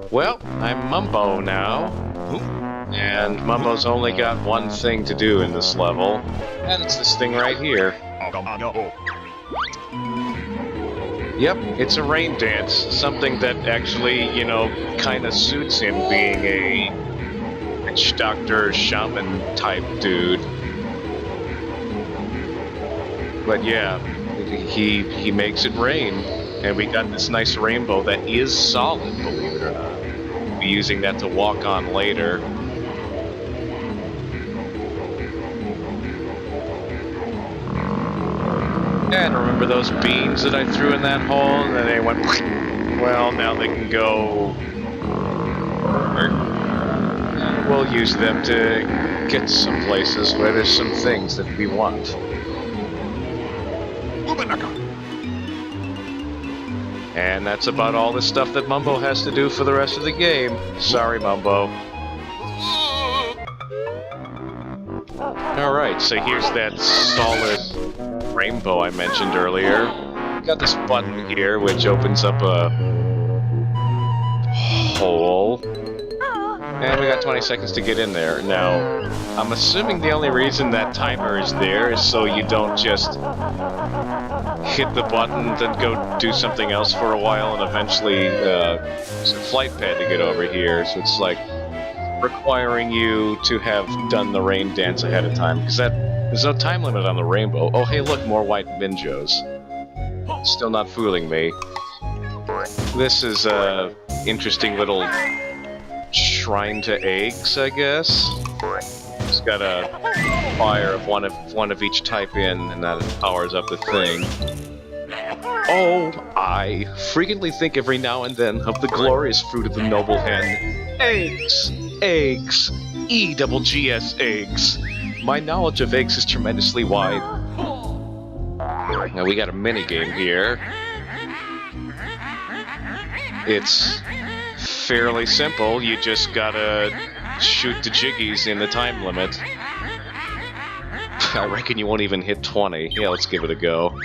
Well, I'm Mumbo now, and Mumbo's only got one thing to do in this level, and it's this thing right here. Yep, it's a rain dance, something that actually, you know, kinda suits him being a witch doctor, shaman type dude. But yeah, he makes it rain, and we got this nice rainbow that is solid, believe it or not. We'll be using that to walk on later. And remember those beans that I threw in that hole, and then they went, well, now they can go... We'll use them to get to some places where there's some things that we want. And that's about all the stuff that Mumbo has to do for the rest of the game. Sorry, Mumbo. Alright, so here's that solid rainbow I mentioned earlier. Got this button here which opens up a hole. And we got 20 seconds to get in there. Now, I'm assuming the only reason that timer is there is so you don't just hit the button, then go do something else for a while, and eventually use a flight pad to get over here. So it's like requiring you to have done the rain dance ahead of time, because there's no time limit on the rainbow. Oh, hey, look, more white Banjos. Still not fooling me. This is a interesting little shrine to eggs, I guess. It's got a fire of one of each type in, and that powers up the thing. Oh, I frequently think every now and then of the glorious fruit of the noble hen. Eggs! Eggs! E-double-G-S eggs! My knowledge of eggs is tremendously wide. Now we got a minigame here. It's fairly simple, you just gotta shoot the jiggies in the time limit. I reckon you won't even hit 20. Yeah, let's give it a go.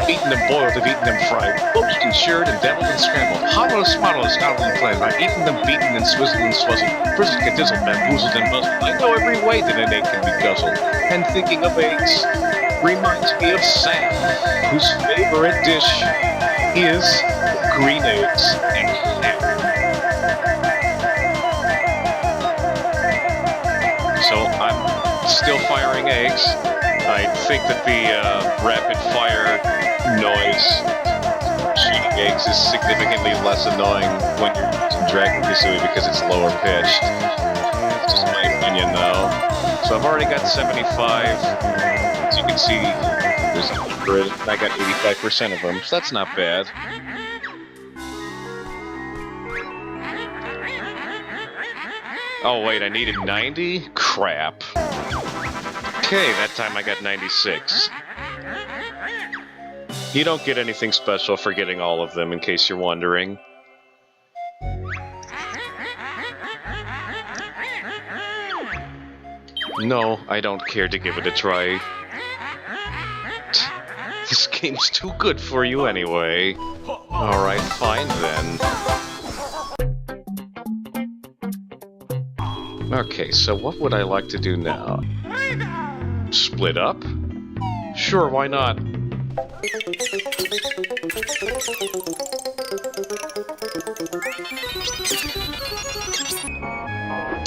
Eaten and boiled, I've eaten them fried, poached and shirred and deviled and scrambled, hollowed and swaddled and scalded and flayed. I've eaten them beaten and swizzled and swizzled, frizzled, cadizzled, bamboozled and muzzled. I know every way that an egg can be guzzled. And thinking of eggs reminds me of Sam, whose favorite dish is green eggs and ham. So I'm still firing eggs. I think that the rapid fire noise shooting eggs is significantly less annoying when you're using Banjo-Tooie because it's lower pitched. It's just my opinion though. So I've already got 75. As you can see, there's 100. I got 85% of them, so that's not bad. Oh wait, I needed 90? Crap. Okay, that time I got 96. You don't get anything special for getting all of them, in case you're wondering. No, I don't care to give it a try. This game's too good for you anyway. Alright, fine then. Okay, so what would I like to do now? Split up? Sure, why not?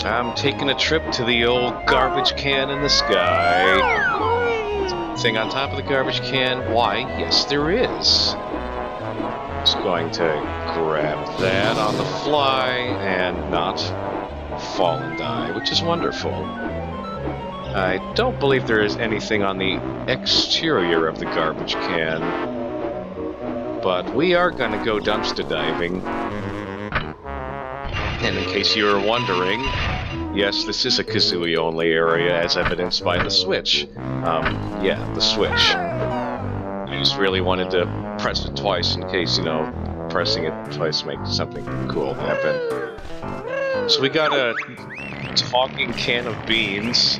I'm taking a trip to the old garbage can in the sky. Thing on top of the garbage can? Why, yes there is. Just going to grab that on the fly and not fall and die, which is wonderful. I don't believe there is anything on the exterior of the garbage can, but we are going to go dumpster diving. And in case you were wondering, yes, this is a Kazooie only area, as evidenced by the switch. Yeah, the switch. I just really wanted to press it twice in case, you know, pressing it twice makes something cool happen. So we got a talking can of beans.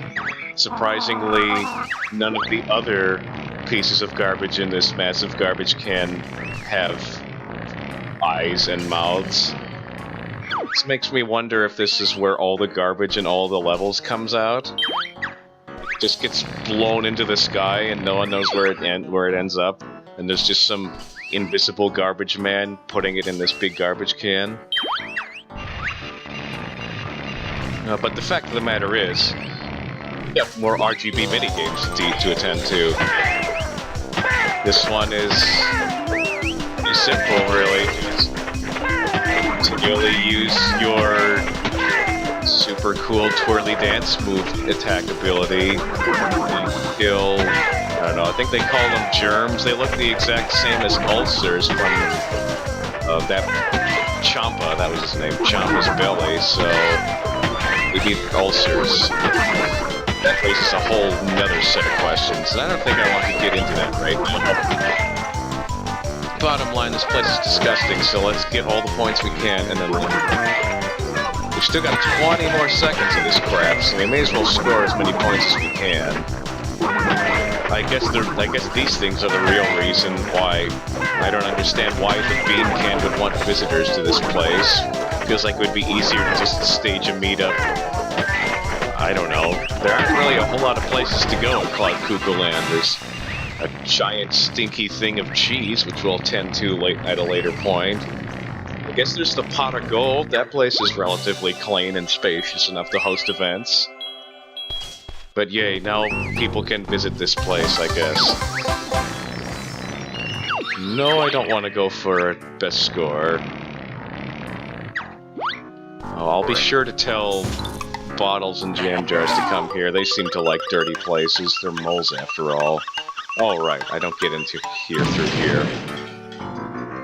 Surprisingly, none of the other pieces of garbage in this massive garbage can have eyes and mouths. This makes me wonder if this is where all the garbage in all the levels comes out. It just gets blown into the sky and no one knows where it ends up. And there's just some invisible garbage man putting it in this big garbage can. But the fact of the matter is, yep, more RGB minigames to attend to. This one is simple, really. Just continually use your super cool twirly dance move attack ability. Kill, I don't know, I think they call them germs. They look the exact same as ulcers from that Champa, that was his name, Champa's belly, so we need ulcers. That raises a whole nother set of questions, and I don't think I want to get into that right now. Bottom line, this place is disgusting, so let's get all the points we can, and then leave. We've still got 20 more seconds of this crap, so we may as well score as many points as we can. I guess these things are the real reason why I don't understand why the Bean Can would want visitors to this place. Feels like it would be easier to just stage a meetup. I don't know. There aren't really a whole lot of places to go in Cloud Cuckooland. There's a giant stinky thing of cheese, which we'll attend to at a later point. I guess there's the Pot of Gold. That place is relatively clean and spacious enough to host events. But yay, now people can visit this place, I guess. No, I don't want to go for best score. Oh, I'll be sure to tell Bottles and Jam Jars to come here. They seem to like dirty places. They're moles after all. Oh, right, I don't get into here through here.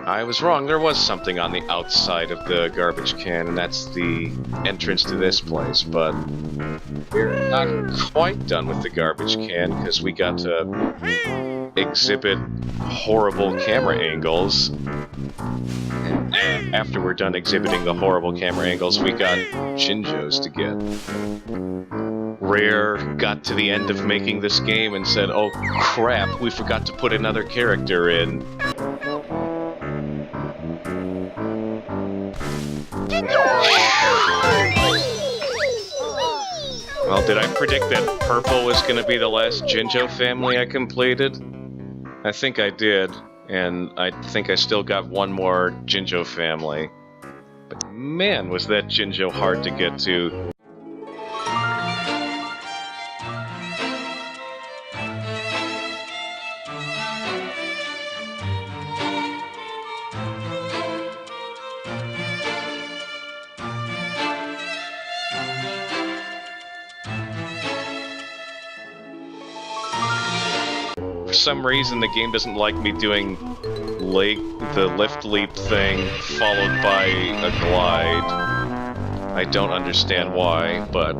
I was wrong, there was something on the outside of the garbage can, and that's the entrance to this place, but we're not quite done with the garbage can, because we got to exhibit horrible camera angles. And after we're done exhibiting the horrible camera angles, we got Jinjos to get. Rare got to the end of making this game and said, oh crap, we forgot to put another character in. Well, did I predict that purple was going to be the last Jinjo family I completed? I think I did, and I think I still got one more Jinjo family. But man, was that Jinjo hard to get to. For some reason, the game doesn't like me doing the lift leap thing followed by a glide. I don't understand why, but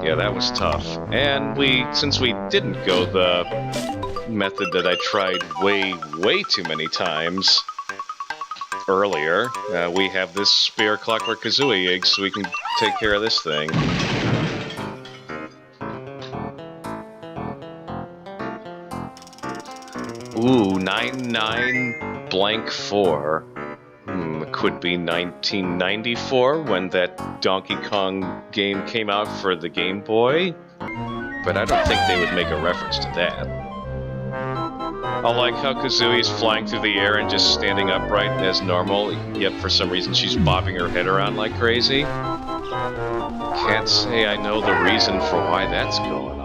yeah, that was tough. And since we didn't go the method that I tried way too many times earlier, we have this spare Clockwork Kazooie egg, so we can take care of this thing. Ooh, 99-4. It could be 1994 when that Donkey Kong game came out for the Game Boy, but I don't think they would make a reference to that. I like how Kazooie is flying through the air and just standing upright as normal, yet for some reason she's bobbing her head around like crazy. Can't say I know the reason for why that's going on.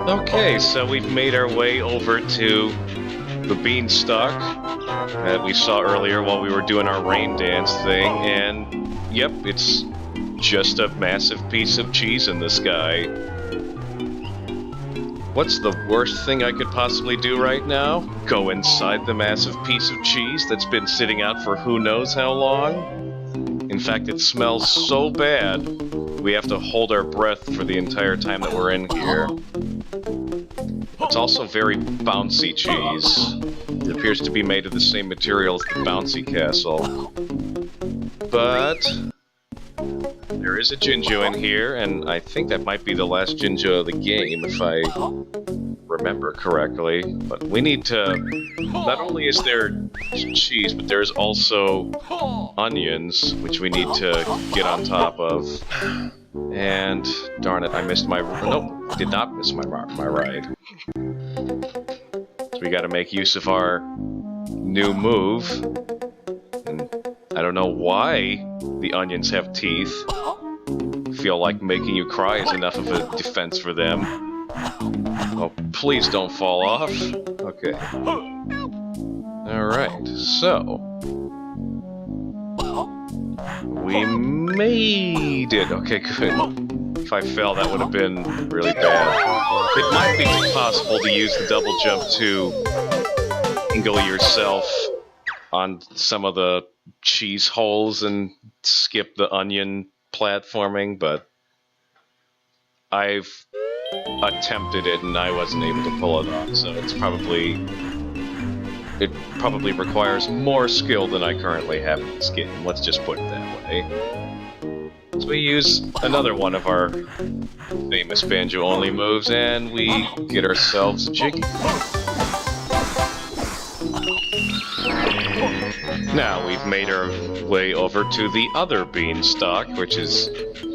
Okay, so we've made our way over to the beanstalk that we saw earlier while we were doing our rain dance thing, and yep, it's just a massive piece of cheese in the sky. What's the worst thing I could possibly do right now? Go inside the massive piece of cheese that's been sitting out for who knows how long? In fact, it smells so bad we have to hold our breath for the entire time that we're in here. It's also very bouncy cheese. It appears to be made of the same material as the bouncy castle. But there is a Jinjo in here, and I think that might be the last Jinjo of the game, if I remember correctly. But we need to... Not only is there cheese, but there's also onions, which we need to get on top of. And darn it, I missed my... Nope, did not miss my ride. So we gotta make use of our new move. And I don't know why the onions have teeth. Feel like making you cry is enough of a defense for them. Oh, please don't fall off. Okay. Alright, so... we made it! Okay, good. If I fell, that would have been really bad. It might be possible to use the double jump to angle yourself on some of the cheese holes and skip the onion platforming, but I've attempted it and I wasn't able to pull it off, so it probably requires more skill than I currently have in this game. Let's just put it that way. So we use another one of our famous banjo-only moves, and we get ourselves jiggy. Now we've made our way over to the other beanstalk, which is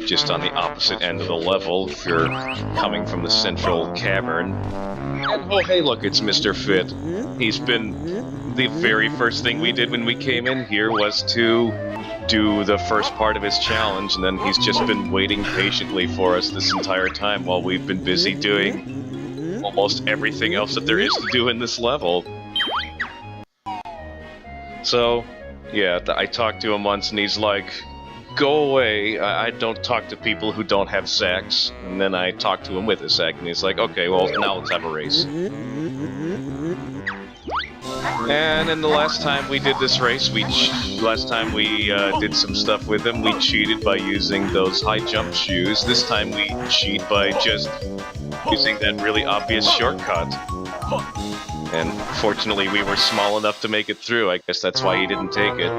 just on the opposite end of the level if you're coming from the central cavern. And oh hey look, it's Mr. Fit. He's been... the very first thing we did when we came in here was to do the first part of his challenge, and then he's just been waiting patiently for us this entire time while we've been busy doing almost everything else that there is to do in this level. So, yeah, I talked to him once and he's like, go away, I don't talk to people who don't have sacks. And then I talked to him with a sack and he's like, okay, well, now let's have a race. And then the last time we did this race, last time we did some stuff with him, we cheated by using those high jump shoes. This time we cheat by just using that really obvious shortcut. And fortunately we were small enough to make it through. I guess that's why he didn't take it.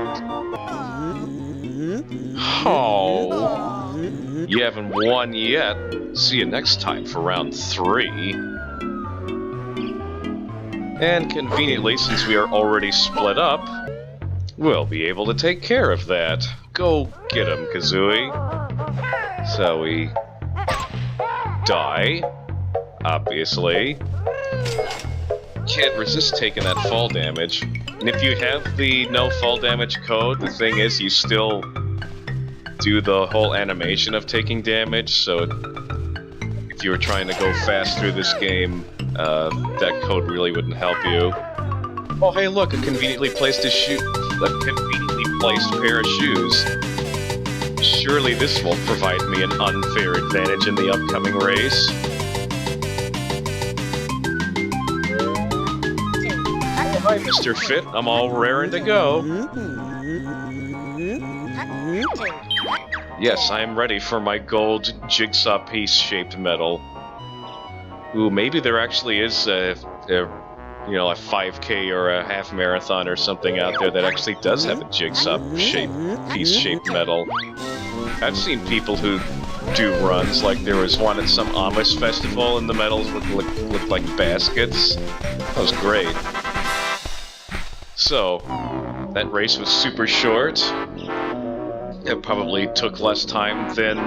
Oh, you haven't won yet. See you next time for round 3. And conveniently, since we are already split up, we'll be able to take care of that. Go get him, Kazooie. So we die, obviously. Can't resist taking that fall damage. And if you have the no fall damage code, the thing is you still do the whole animation of taking damage, so if you were trying to go fast through this game, that code really wouldn't help you. Oh hey look, a conveniently placed pair of shoes. Surely this will provide me an unfair advantage in the upcoming race. Oh, hi Mr. Fit, I'm all raring to go. Yes, I am ready for my gold jigsaw piece-shaped medal. Ooh, maybe there actually is a 5K or a half marathon or something out there that actually does have a piece-shaped medal. I've seen people who do runs, like there was one at some Amish festival and the medals looked like baskets. That was great. So, that race was super short. It probably took less time than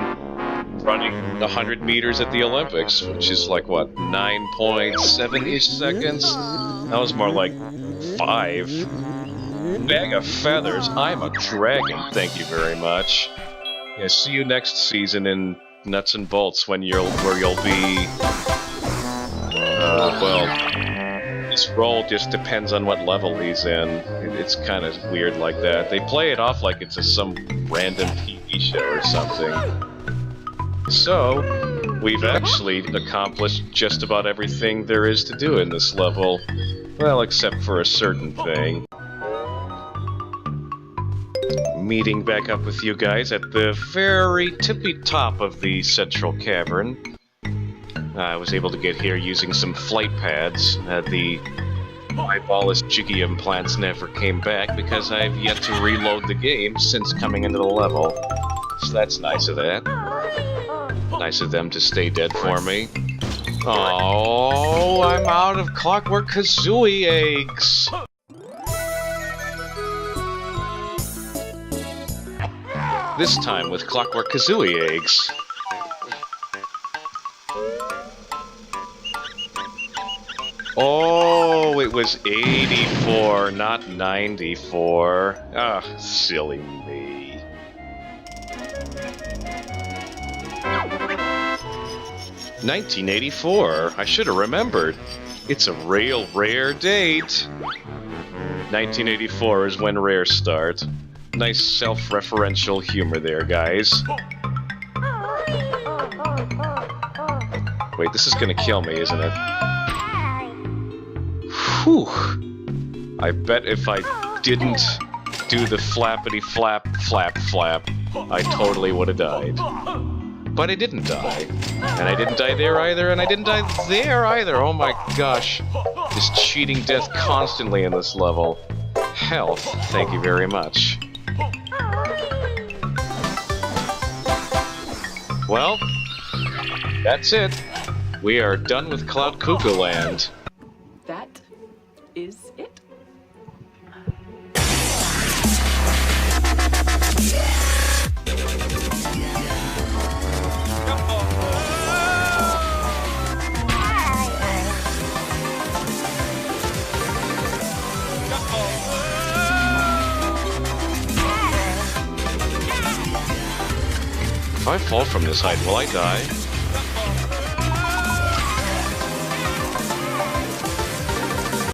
running 100 meters at the Olympics, which is like, what, 9.7-ish seconds? That was more like 5. Bag of feathers, I'm a dragon, thank you very much. Yeah, see you next season in Nuts and Bolts where you'll be... well... This role just depends on what level he's in. It's kind of weird like that. They play it off like it's some random TV show or something. So, we've actually accomplished just about everything there is to do in this level. Well, except for a certain thing. Meeting back up with you guys at the very tippy top of the central cavern. I was able to get here using some flight pads. The eyeballless jiggy implants never came back because I've yet to reload the game since coming into the level. So that's nice of that. Nice of them to stay dead for me. Oh, I'm out of Clockwork Kazooie eggs! This time with Clockwork Kazooie eggs. Oh, it was 84, not 94. Ah, silly me. $1984. I should have remembered. It's a real rare date. 1984 is when rares start. Nice self-referential humor there, guys. Wait, this is gonna kill me, isn't it? Whew. I bet if I didn't do the flappity flap flap flap, I totally would have died. But I didn't die. And I didn't die there either, and I didn't die there either. Oh my gosh. Just cheating death constantly in this level. Health, thank you very much. Well, that's it. We are done with Cloud Cuckooland. That is it. If I fall from this height, will I die?